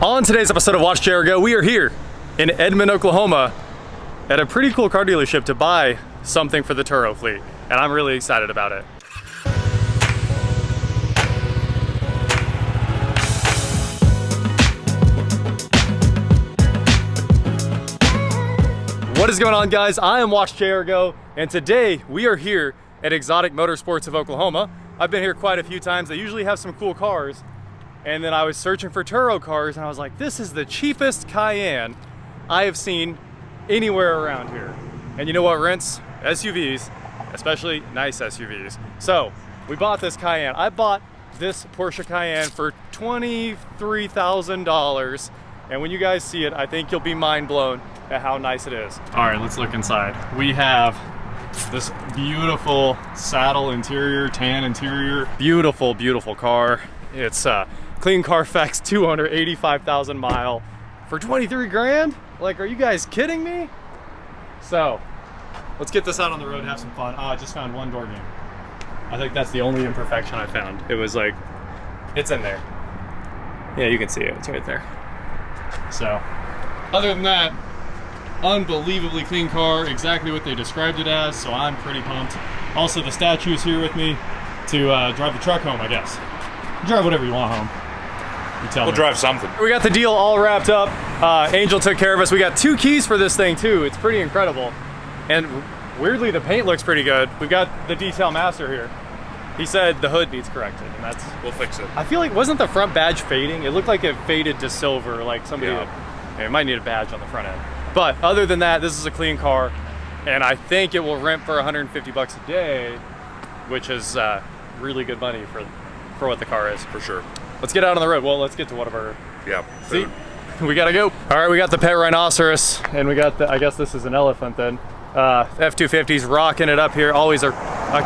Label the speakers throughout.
Speaker 1: On today's episode of Watch Chair Go, we are here in Edmond, Oklahoma at a pretty cool car dealership to buy something for the Turo fleet, and I'm really excited about it. What is going on, guys? I am Watch Chair Go, and today we are here at Exotic Motorsports of Oklahoma. I've been here quite a few times. They usually have some cool cars. And then I was searching for Turo cars and I was like, this is the cheapest Cayenne I have seen anywhere around here. And you know what rents? SUVs, especially nice SUVs. So we bought this Cayenne. I bought this Porsche Cayenne for $23,000. And when you guys see it, I think you'll be mind blown at how nice it is. All right, let's look inside. We have this beautiful saddle interior, tan interior. Beautiful, beautiful car. It's clean Carfax 285,000 mile for 23 grand? Like, are you guys kidding me? So, let's get this out on the road, have some fun. Oh, I just found one door game. I think that's the only imperfection I found. It was like, it's in there. Yeah, you can see it, it's right there. So, other than that, unbelievably clean car, exactly what they described it as, so I'm pretty pumped. Also, the statue's here with me to drive the truck home, I guess. Drive whatever you want home.
Speaker 2: We'll drive something.
Speaker 1: We got the deal all wrapped up. Angel took care of us. We got 2 keys for this thing too. It's pretty incredible. And weirdly, the paint looks pretty good. We've got the detail master here. He said the hood needs corrected, and that's...
Speaker 2: We'll fix it.
Speaker 1: I feel like, wasn't the front badge fading? It looked like it faded to silver, like somebody...
Speaker 2: Yeah.
Speaker 1: It might need a badge on the front end. But other than that, this is a clean car, and I think it will rent for 150 bucks a day, which is really good money for what the car is.
Speaker 2: For sure.
Speaker 1: Let's get out on the road. Well, let's get to Whataburger.
Speaker 2: Yeah.
Speaker 1: See, we gotta go. All right, we got the pet rhinoceros, and we got the, I guess this is an elephant then. F-250's rocking it up here. Always a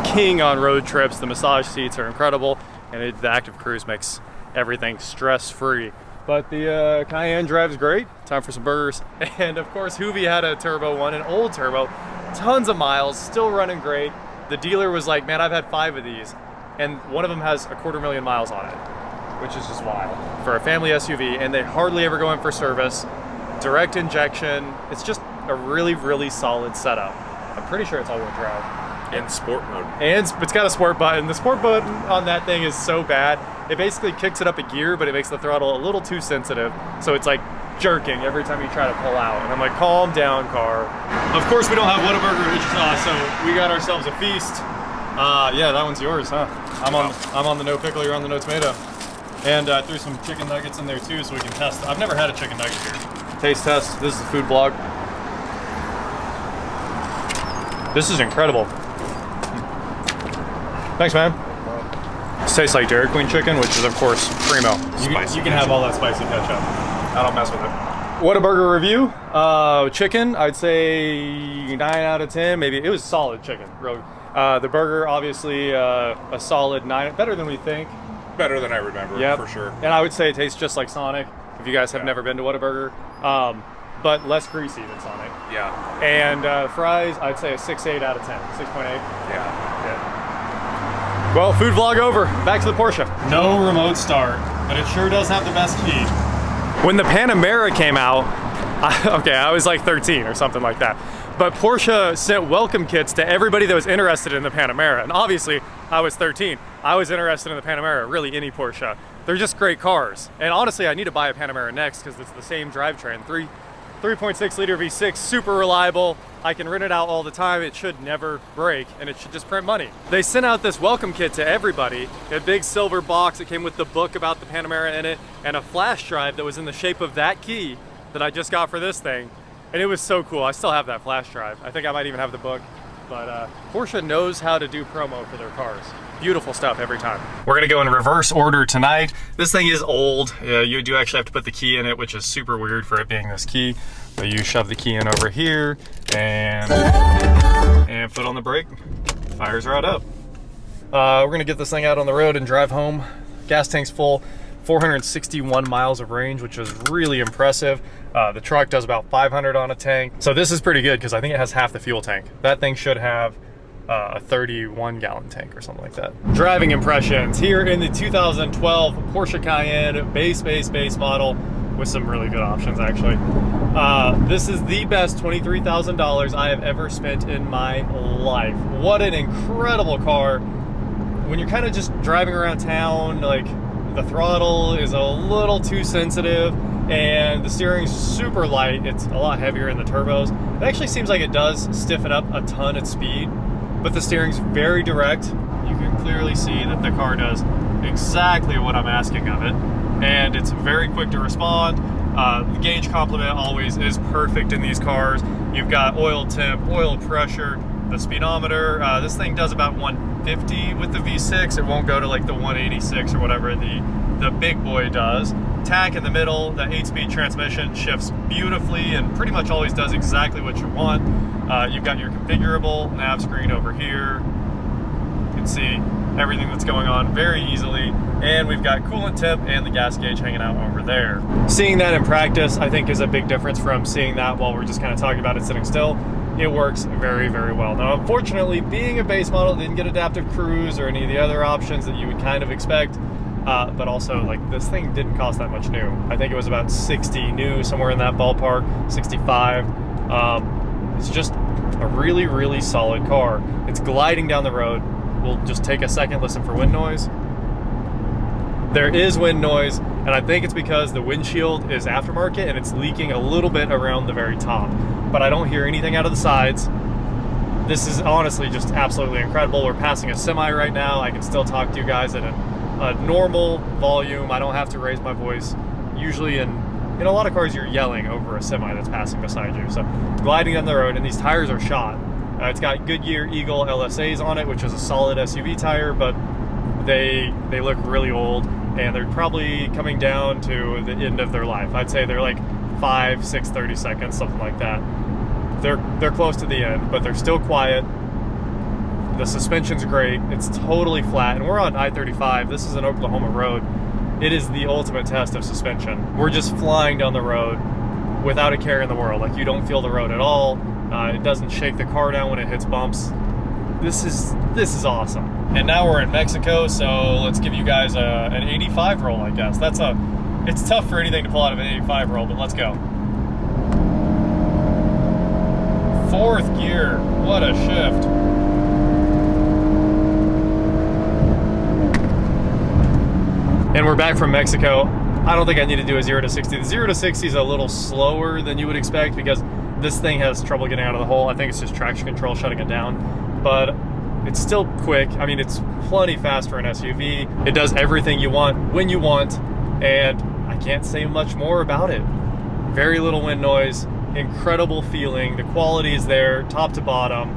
Speaker 1: king on road trips. The massage seats are incredible, and the active cruise makes everything stress-free. But the Cayenne drives great. Time for some burgers. And of course, Hoovie had a turbo one, an old turbo, tons of miles, still running great. The dealer was like, man, I've had 5 of these, and one of them has 250,000 miles on it, which is just wild for a family SUV, and they hardly ever go in for service. Direct injection. It's just a really, really solid setup. I'm pretty sure it's all-wheel drive.
Speaker 2: And sport mode.
Speaker 1: And it's got a sport button. The sport button on that thing is so bad. It basically kicks it up a gear, but it makes the throttle a little too sensitive. So it's like jerking every time you try to pull out. And I'm like, calm down, car. Of course, we don't have Whataburger, so we got ourselves a feast. Yeah, that one's yours, huh? I'm on the no pickle, you're on the no tomato. And threw some chicken nuggets in there too, so we can test. I've never had a chicken nugget here. Taste test. This is a food blog. This is incredible. Thanks, man. This tastes like Dairy Queen chicken, which is of course primo. You can have all that spicy ketchup. I don't mess with it. Whataburger review. Chicken, I'd say 9 out of 10. Maybe it was solid chicken. Really. The burger, obviously a solid 9. Better than we think.
Speaker 2: Better than I remember,
Speaker 1: yep.
Speaker 2: For sure.
Speaker 1: And I would say it tastes just like Sonic, if you guys have never been to Whataburger, but less greasy than Sonic.
Speaker 2: Yeah.
Speaker 1: And fries, I'd say a 6.8 out of 10, 6.8.
Speaker 2: Yeah.
Speaker 1: Well, food vlog over. Back to the Porsche. No remote start, but it sure does have the best key. When the Panamera came out, I was like 13 or something like that. But Porsche sent welcome kits to everybody that was interested in the Panamera. And obviously, I was 13. I was interested in the Panamera, really any Porsche. They're just great cars. And honestly, I need to buy a Panamera next because it's the same drivetrain. 3.6 liter V6, super reliable. I can rent it out all the time. It should never break, and it should just print money. They sent out this welcome kit to everybody, a big silver box. It came with the book about the Panamera in it, and a flash drive that was in the shape of that key that I just got for this thing. And it was so cool. I still have that flash drive. I think I might even have the book. But Porsche knows how to do promo for their cars. Beautiful stuff every time. We're gonna go in reverse order tonight. This thing is old. You do actually have to put the key in it, which is super weird for it being this key. But you shove the key in over here and foot on the brake. Fires right up. We're gonna get this thing out on the road and drive home. Gas tank's full. 461 miles of range, which is really impressive. The truck does about 500 on a tank. So this is pretty good because I think it has half the fuel tank. That thing should have a 31 gallon tank or something like that. Driving impressions here in the 2012 Porsche Cayenne base model with some really good options actually. This is the best $23,000 I have ever spent in my life. What an incredible car. When you're kind of just driving around town, like the throttle is a little too sensitive and the steering's super light. It's a lot heavier in the turbos. It actually seems like it does stiffen up a ton at speed, but the steering's very direct. You can clearly see that the car does exactly what I'm asking of it, and it's very quick to respond. The gauge complement always is perfect in these cars. You've got oil temp, oil pressure, the speedometer. This thing does about 150 with the V6. It won't go to like the 186 or whatever the big boy does. Tach in the middle, the 8-speed transmission shifts beautifully and pretty much always does exactly what you want. You've got your configurable nav screen over here. You can see everything that's going on very easily. And we've got coolant temp and the gas gauge hanging out over there. Seeing that in practice, I think, is a big difference from seeing that while we're just kind of talking about it sitting still. It works very, very well. Now, unfortunately, being a base model, it didn't get adaptive cruise or any of the other options that you would kind of expect. But also, like, this thing didn't cost that much new. I think it was about 60 new, somewhere in that ballpark, 65. It's just a really, really solid car. It's gliding down the road. We'll just take a second, listen for wind noise. There is wind noise, and I think it's because the windshield is aftermarket and it's leaking a little bit around the very top. But I don't hear anything out of the sides. This is honestly just absolutely incredible. We're passing a semi right now. I can still talk to you guys at a normal volume. I don't have to raise my voice. Usually in a lot of cars you're yelling over a semi that's passing beside you. So gliding down the road, and these tires are shot. It's got Goodyear Eagle LSAs on it, which is a solid SUV tire, but they look really old, and they're probably coming down to the end of their life. I'd say they're like 5, 6, 30 seconds, something like that. They're close to the end, but they're still quiet. The suspension's great. It's totally flat, and we're on I-35. This is an Oklahoma road. It is the ultimate test of suspension. We're just flying down the road without a care in the world. Like, you don't feel the road at all. It doesn't shake the car down when it hits bumps. This is awesome. And now we're in Mexico, so let's give you guys an 85 roll, I guess. It's tough for anything to pull out of an 85 roll, but let's go. Fourth gear, what a shift. And we're back from Mexico. I don't think I need to do a 0 to 60. The 0 to 60 is a little slower than you would expect because this thing has trouble getting out of the hole. I think it's just traction control shutting it down, but it's still quick. I mean, it's plenty fast for an SUV. It does everything you want when you want, and I can't say much more about it. Very little wind noise, incredible feeling. The quality is there, top to bottom,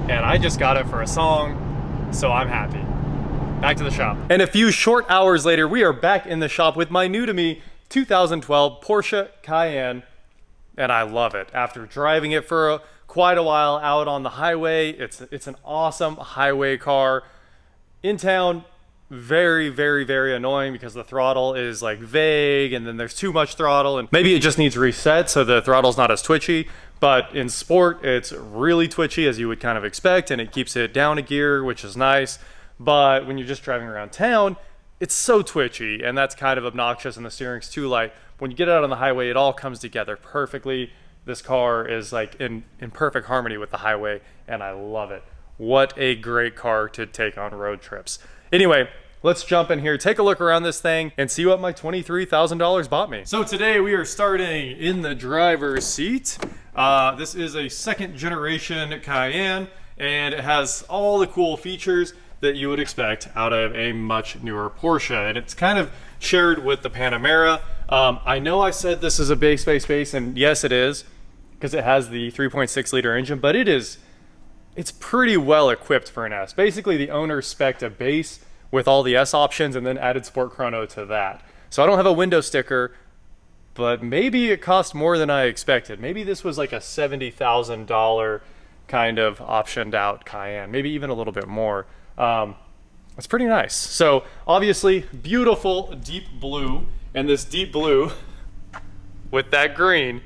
Speaker 1: and I just got it for a song, so I'm happy. Back to the shop. And a few short hours later, we are back in the shop with my new to me 2012 Porsche Cayenne, and I love it. After driving it for quite a while out on the highway, it's an awesome highway car. In town, very, very, very annoying because the throttle is like vague, and then there's too much throttle, and maybe it just needs reset so the throttle's not as twitchy. But in sport, it's really twitchy, as you would kind of expect, and it keeps it down a gear, which is nice. But when you're just driving around town, it's so twitchy, and that's kind of obnoxious, and the steering's too light. When you get out on the highway, it all comes together perfectly. This car is like in perfect harmony with the highway, and I love it. What a great car to take on road trips. Anyway, let's jump in here, take a look around this thing, and see what my $23,000 bought me. So today we are starting in the driver's seat. This is a second generation Cayenne, and it has all the cool features that you would expect out of a much newer Porsche, and it's kind of shared with the Panamera. I know I said this is a base, and yes it is, because it has the 3.6 liter engine, but it's pretty well equipped for an S. Basically, the owner spec'd a base with all the S options and then added Sport Chrono to that. So I don't have a window sticker, but maybe it cost more than I expected. Maybe this was like a $70,000 kind of optioned out Cayenne, maybe even a little bit more. It's pretty nice. So obviously beautiful deep blue, and this deep blue with that green,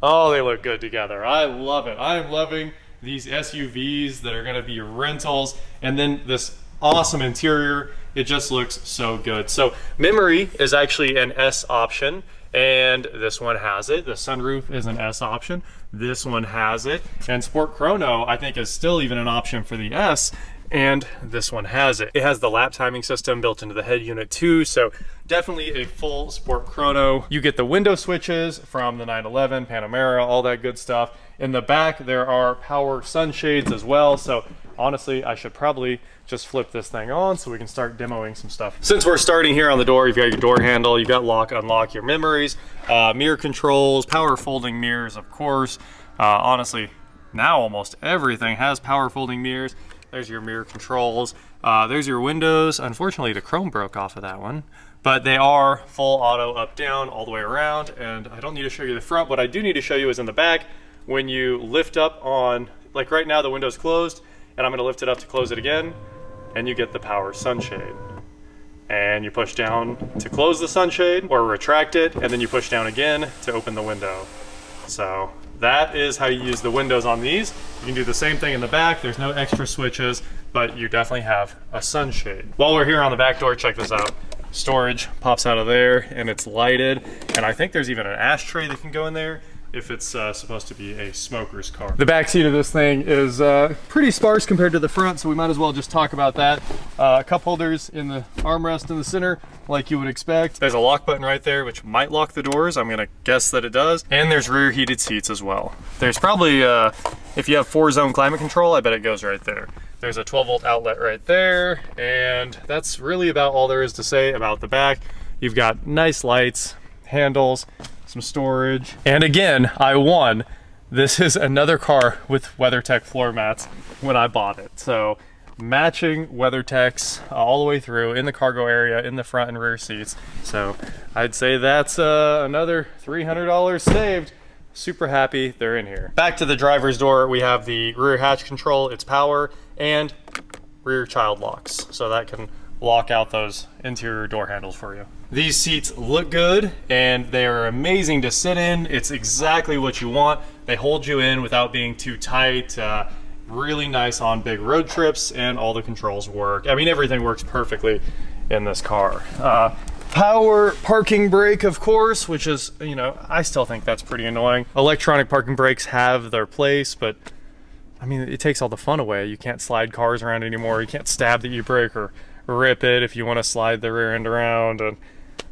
Speaker 1: oh, they look good together. I love it. I'm loving these SUVs that are going to be rentals, and then this awesome interior. It just looks so good. So memory is actually an S option, And this one has it. The sunroof is an S option. This one has it. And Sport Chrono, I think, is still even an option for the S. And this one has it. It has the lap timing system built into the head unit too, so definitely a full Sport Chrono. You get the window switches from the 911, Panamera, all that good stuff. In the back, there are power sunshades as well, so honestly, I should probably just flip this thing on so we can start demoing some stuff. Since we're starting here on the door, you've got your door handle, you've got lock, unlock, your memories, mirror controls, power folding mirrors, of course. Honestly, now almost everything has power folding mirrors. There's your mirror controls. There's your windows. Unfortunately, the chrome broke off of that one, but they are full auto up, down, all the way around. And I don't need to show you the front. What I do need to show you is in the back, when you lift up on, like right now, the window's closed, and I'm gonna lift it up to close it again, and you get the power sunshade. And you push down to close the sunshade or retract it, and then you push down again to open the window. So that is how you use the windows on these. You can do the same thing in the back. There's no extra switches, but you definitely have a sunshade. While we're here on the back door, check this out. Storage pops out of there and it's lighted. And I think there's even an ashtray that can go in there if it's supposed to be a smoker's car. The back seat of this thing is pretty sparse compared to the front, so we might as well just talk about that. Cup holders in the armrest in the center, like you would expect. There's a lock button right there, which might lock the doors. I'm gonna guess that it does. And there's rear heated seats as well. There's probably, if you have 4-zone climate control, I bet it goes right there. There's a 12-volt outlet right there, and that's really about all there is to say about the back. You've got nice lights, handles, some storage. And again, I won. This is another car with WeatherTech floor mats when I bought it. So matching WeatherTechs all the way through in the cargo area, in the front and rear seats. So I'd say that's another $300 saved. Super happy they're in here. Back to the driver's door, we have the rear hatch control, it's power, and rear child locks. So that can lock out those interior door handles for you. These seats look good and they are amazing to sit in. It's exactly what you want. They hold you in without being too tight. Really nice on big road trips, and all the controls work. I mean, everything works perfectly in this car. Power parking brake, of course, which is, you know, I still think that's pretty annoying. Electronic parking brakes have their place, but I mean, it takes all the fun away. You can't slide cars around anymore. You can't stab the e-brake or rip it if you want to slide the rear end around. And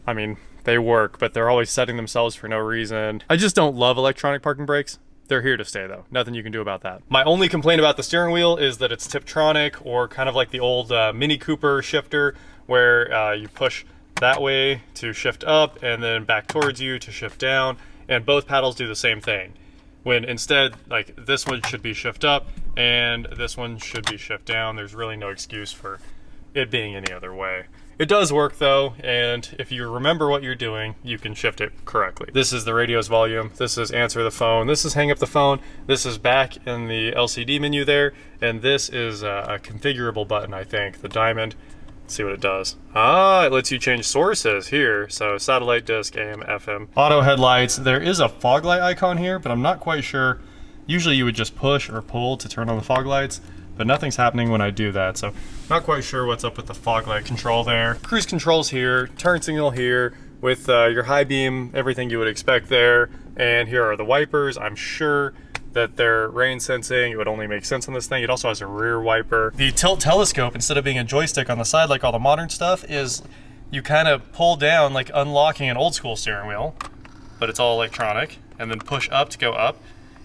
Speaker 1: I mean, they work, but they're always setting themselves for no reason. I just don't love electronic parking brakes. They're here to stay though. Nothing you can do about that. My only complaint about the steering wheel is that it's Tiptronic, or kind of like the old Mini Cooper shifter, where you push that way to shift up and then back towards you to shift down, and both paddles do the same thing. When instead, like, this one should be shift up and this one should be shift down. There's really no excuse for it being any other way. It does work though, and if you remember what you're doing, you can shift it correctly. This is the radio's volume, this is answer the phone, this is hang up the phone, this is back in the LCD menu there, and this is a configurable button, I think, the diamond. Let's see what it does. Ah, it lets you change sources here. So satellite, disc, AM, FM. Auto headlights, there is a fog light icon here, but I'm not quite sure. Usually you would just push or pull to turn on the fog lights, but nothing's happening when I do that. So not quite sure what's up with the fog light control there. Cruise controls here, turn signal here, with your high beam, everything you would expect there. And here are the wipers. I'm sure that they're rain sensing. It would only make sense on this thing. It also has a rear wiper. The tilt telescope, instead of being a joystick on the side like all the modern stuff, is you kind of pull down like unlocking an old school steering wheel, but it's all electronic, and then push up to go up,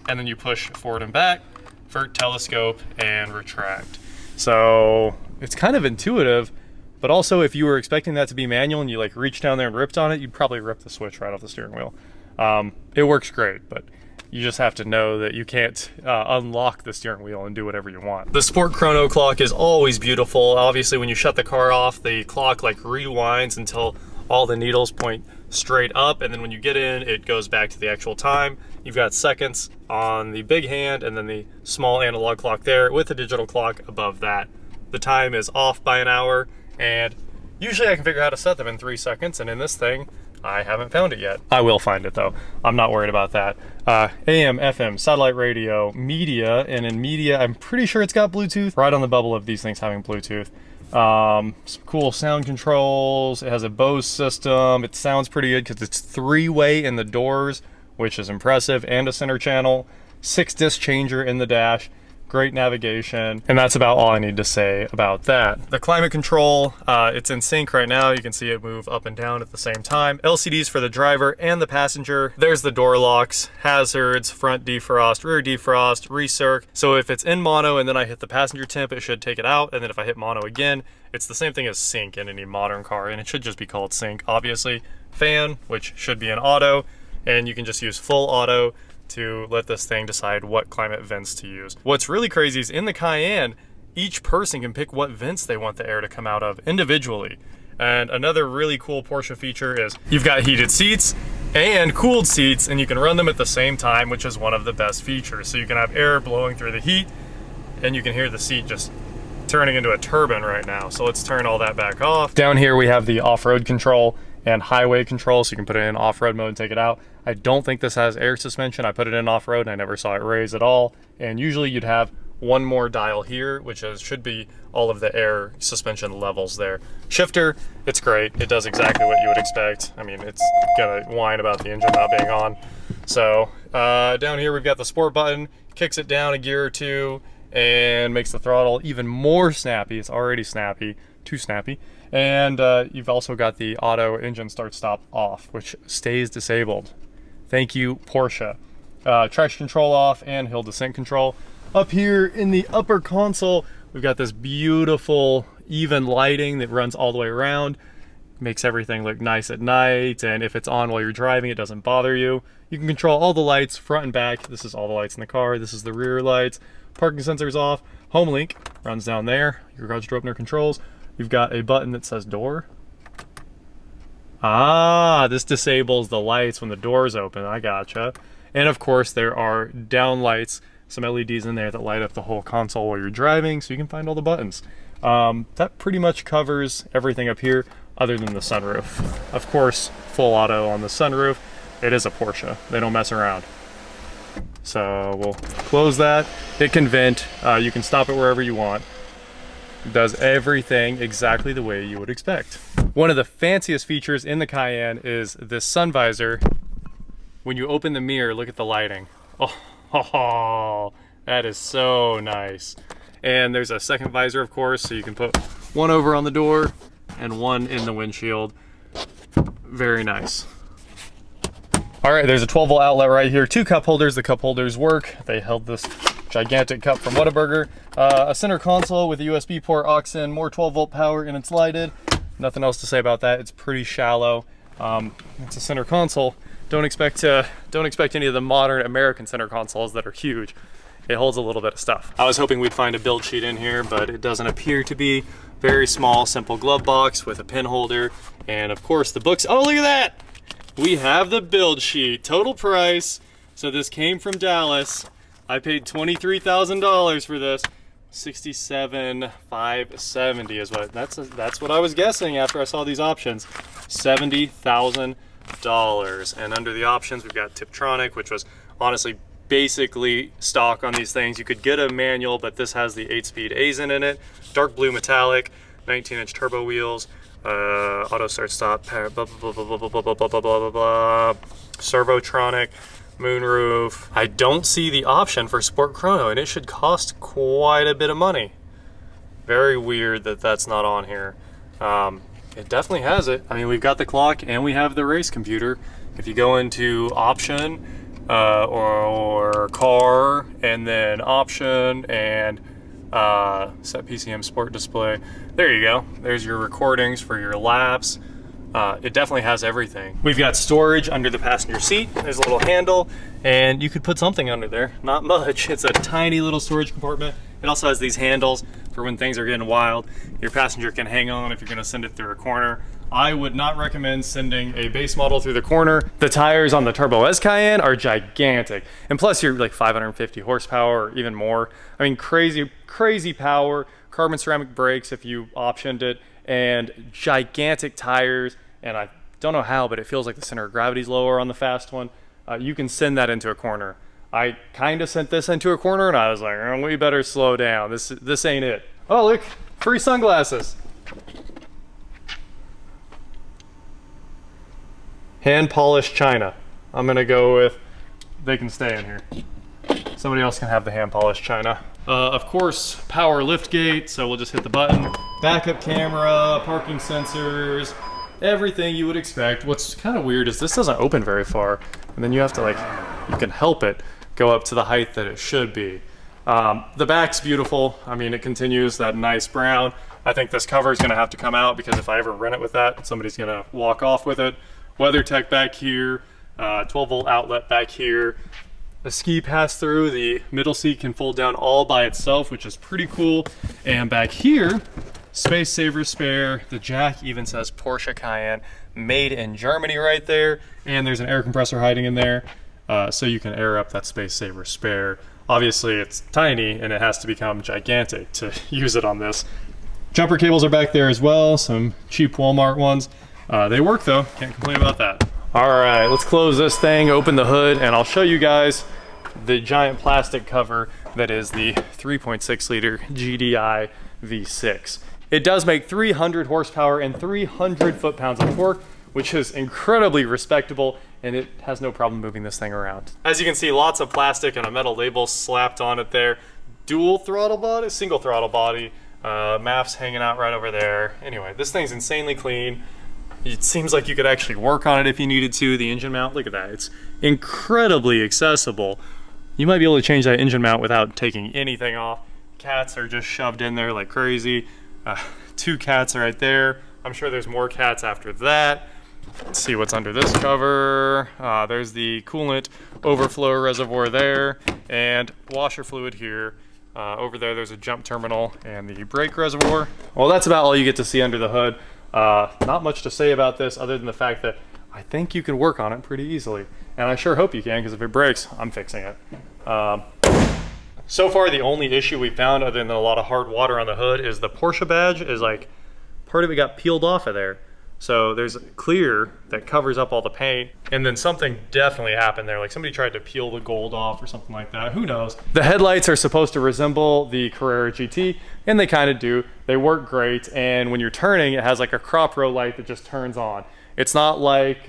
Speaker 1: and then you push forward and back for telescope and retract. So it's kind of intuitive, but also if you were expecting that to be manual and you like reached down there and ripped on it, you'd probably rip the switch right off the steering wheel. It works great, but you just have to know that you can't unlock the steering wheel and do whatever you want. The Sport Chrono clock is always beautiful. Obviously, when you shut the car off, the clock like rewinds until all the needles point straight up, and then when you get in, it goes back to the actual time. You've got seconds on the big hand, and then the small analog clock there with a digital clock above that. The time is off by an hour, and usually I can figure out how to set them in 3 seconds, and in this thing, I haven't found it yet. I will find it though. I'm not worried about that. AM, FM, satellite radio, media, and in media, I'm pretty sure it's got Bluetooth. Right on the bubble of these things having Bluetooth. Some cool sound controls. It has a Bose system. It sounds pretty good because it's 3-way in the doors, which is impressive, and a center channel. 6-disc changer in the dash. Great navigation, and that's about all I need to say about that. The climate control, it's in sync right now. You can see it move up and down at the same time. LCDs for the driver and the passenger. There's the door locks, hazards, front defrost, rear defrost, recirc. So if it's in mono and then I hit the passenger temp, it should take it out. And then if I hit mono again, it's the same thing as sync in any modern car, and it should just be called sync, obviously. Fan, which should be in auto, and you can just use full auto to let this thing decide what climate vents to use. What's really crazy is in the Cayenne, each person can pick what vents they want the air to come out of individually. And another really cool Porsche feature is you've got heated seats and cooled seats, and you can run them at the same time, which is one of the best features. So you can have air blowing through the heat, and you can hear the seat just turning into a turbine right now. So let's turn all that back off. Down here we have the off-road control and highway control, so you can put it in off-road mode and take it out. I don't think this has air suspension. I put it in off-road and I never saw it raise at all. And usually you'd have one more dial here, which should be all of the air suspension levels there. Shifter, it's great. It does exactly what you would expect. I mean, it's gonna whine about the engine not being on. So down here we've got the sport button, kicks it down a gear or two and makes the throttle even more snappy. It's already snappy, too snappy. And you've also got the auto engine start stop off, which stays disabled. Thank you, Porsche. Traction control off and hill descent control. Up here in the upper console, we've got this beautiful even lighting that runs all the way around. Makes everything look nice at night, and if it's on while you're driving, it doesn't bother you. You can control all the lights, front and back. This is all the lights in the car. This is the rear lights. Parking sensors off. Home link runs down there. Your garage door opener controls. You've got a button that says door. Ah, this disables the lights when the doors open. I gotcha. And of course, there are down lights, some LEDs in there that light up the whole console while you're driving, so you can find all the buttons. That pretty much covers everything up here other than the sunroof. Of course, full auto on the sunroof. It is a Porsche. They don't mess around. So we'll close that. It can vent. You can stop it wherever you want. It does everything exactly the way you would expect. One of the fanciest features in the Cayenne is this sun visor. When you open the mirror, look at the lighting. Oh, that is so nice. And there's a second visor, of course, so you can put one over on the door and one in the windshield. Very nice. All right, there's a 12-volt outlet right here. 2 cup holders. The cup holders work. They held this gigantic cup from Whataburger. A center console with a USB port, aux in, more 12-volt power, and it's lighted. Nothing else to say about that. It's pretty shallow. It's a center console. Don't expect any of the modern American center consoles that are huge. It holds a little bit of stuff. I was hoping we'd find a build sheet in here, but it doesn't appear to be. Very small, simple glove box with a pen holder, and of course the books. Oh, look at that! We have the build sheet, total price. So this came from Dallas. I paid $23,000 for this. $67,570 is what that's what I was guessing after I saw these options. $70,000. And under the options we've got Tiptronic, which was honestly basically stock on these things. You could get a manual, but this has the 8-speed Aisin in it. Dark blue metallic, 19-inch turbo wheels, auto start stop, blah, blah, blah, blah, blah, blah, blah, blah, blah, blah, blah, Servotronic, moonroof. I don't see the option for Sport Chrono, and it should cost quite a bit of money. Very weird that that's not on here. It definitely has it. I mean, we've got the clock and we have the race computer. If you go into option or car and then option and set PCM sport display, there you go. There's your recordings for your laps. It definitely has everything. We've got storage under the passenger seat. There's a little handle, and you could put something under there. Not much. It's a tiny little storage compartment. It also has these handles for when things are getting wild. Your passenger can hang on if you're gonna send it through a corner. I would not recommend sending a base model through the corner. The tires on the Turbo S Cayenne are gigantic. And plus you're like 550 horsepower or even more. I mean, crazy power, carbon ceramic brakes if you optioned it, and gigantic tires. And I don't know how, but it feels like the center of gravity is lower on the fast one. You can send that into a corner. I kind of sent this into a corner and I was like, oh, we better slow down. This ain't it. Oh, look, free sunglasses. Hand polished china. I'm gonna go with, they can stay in here. Somebody else can have the hand polished china. Of course, power lift gate, so we'll just hit the button. Backup camera, parking sensors, everything you would expect. What's kind of weird is this doesn't open very far, and then you have to like, you can help it go up to the height that it should be. The back's beautiful. I mean, it continues that nice brown. I think this cover is gonna have to come out because if I ever rent it with that, somebody's gonna walk off with it. WeatherTech back here, 12-volt outlet back here. The ski pass through, the middle seat can fold down all by itself, which is pretty cool. And back here, space saver spare. The jack even says Porsche Cayenne, made in Germany right there. And there's an air compressor hiding in there, so you can air up that space saver spare. Obviously it's tiny and it has to become gigantic to use it on this. Jumper cables are back there as well, some cheap Walmart ones. They work though, can't complain about that. All right, let's close this thing, open the hood, and I'll show you guys the giant plastic cover that is the 3.6 liter GDI V6. It does make 300 horsepower and 300 foot-pounds of torque, which is incredibly respectable, and it has no problem moving this thing around. As you can see, lots of plastic and a metal label slapped on it there. Dual throttle body, single throttle body, maps hanging out right over there. Anyway, this thing's insanely clean. It seems like you could actually work on it if you needed to. The engine mount, look at that. It's incredibly accessible. You might be able to change that engine mount without taking anything off. Cats are just shoved in there like crazy. 2 cats are right there. I'm sure there's more cats after that. Let's see what's under this cover. There's the coolant overflow reservoir there and washer fluid here. Over there, there's a jump terminal and the brake reservoir. Well, that's about all you get to see under the hood. Not much to say about this other than the fact that I think you can work on it pretty easily. And I sure hope you can, because if it breaks, I'm fixing it. So far, the only issue we found, other than a lot of hard water on the hood, is the Porsche badge is like, part of it got peeled off of there. So there's clear that covers up all the paint, and then something definitely happened there. Like somebody tried to peel the gold off or something like that. Who knows? The headlights are supposed to resemble the Carrera GT, and they kind of do. They work great, and when you're turning, it has like a crop row light that just turns on. It's not like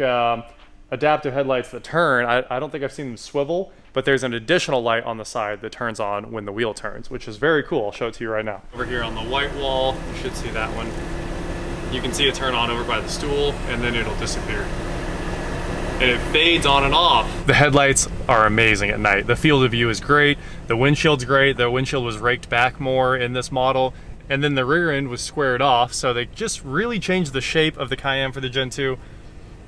Speaker 1: adaptive headlights that turn. I don't think I've seen them swivel, but there's an additional light on the side that turns on when the wheel turns, which is very cool. I'll show it to you right now. Over here on the white wall, you should see that one. You can see it turn on over by the stool, and then it'll disappear. And it fades on and off. The headlights are amazing at night. The field of view is great. The windshield's great. The windshield was raked back more in this model. And then the rear end was squared off, so they just really changed the shape of the Cayenne for the Gen 2.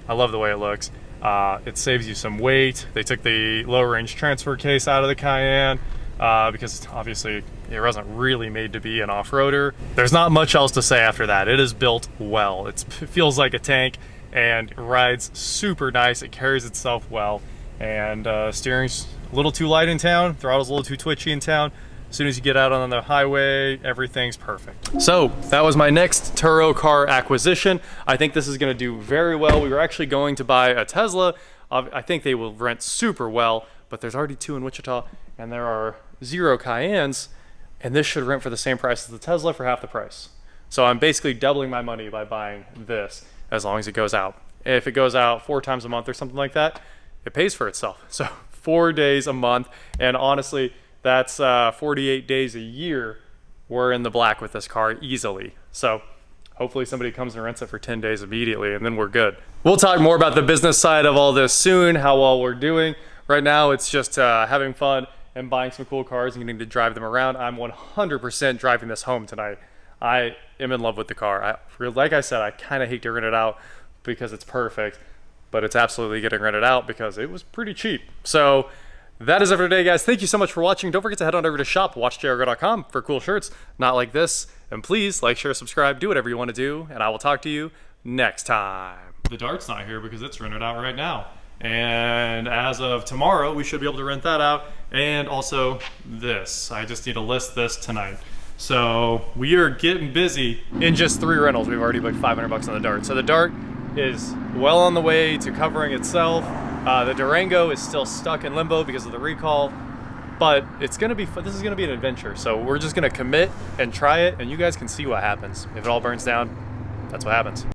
Speaker 1: I love the way it looks. It saves you some weight. They took the low range transfer case out of the Cayenne because obviously it wasn't really made to be an off-roader. There's not much else to say after that. It is built well. It feels like a tank and rides super nice. It carries itself well, and steering's a little too light in town. Throttle's a little too twitchy in town. As soon as you get out on the highway, everything's perfect. So that was my next Turo car acquisition. I think this is gonna do very well. We were actually going to buy a Tesla. I think they will rent super well, but there's already 2 in Wichita, and there are 0 Cayennes, and this should rent for the same price as the Tesla for half the price. So I'm basically doubling my money by buying this as long as it goes out. If it goes out 4 times a month or something like that, it pays for itself. So 4 days a month, and honestly, that's 48 days a year. We're in the black with this car easily. So hopefully somebody comes and rents it for 10 days immediately, and then we're good. We'll talk more about the business side of all this soon, how well we're doing. Right now, it's just having fun and buying some cool cars and getting to drive them around. I'm 100% driving this home tonight. I am in love with the car. Like I said, I kind of hate to rent it out because it's perfect, but it's absolutely getting rented out because it was pretty cheap. So that is it for today, guys. Thank you so much for watching. Don't forget to head on over to shop.watchjrgo.com for cool shirts, not like this. And please like, share, subscribe, do whatever you want to do, and I will talk to you next time. The Dart's not here because it's rented out right now. And as of tomorrow, we should be able to rent that out. And also this. I just need to list this tonight. So we are getting busy. In just 3 rentals, we've already booked $500 on the Dart. So the Dart is well on the way to covering itself. The Durango is still stuck in limbo because of the recall. But it's gonna be fun. This is gonna be an adventure. So we're just gonna commit and try it, and you guys can see what happens. If it all burns down, that's what happens.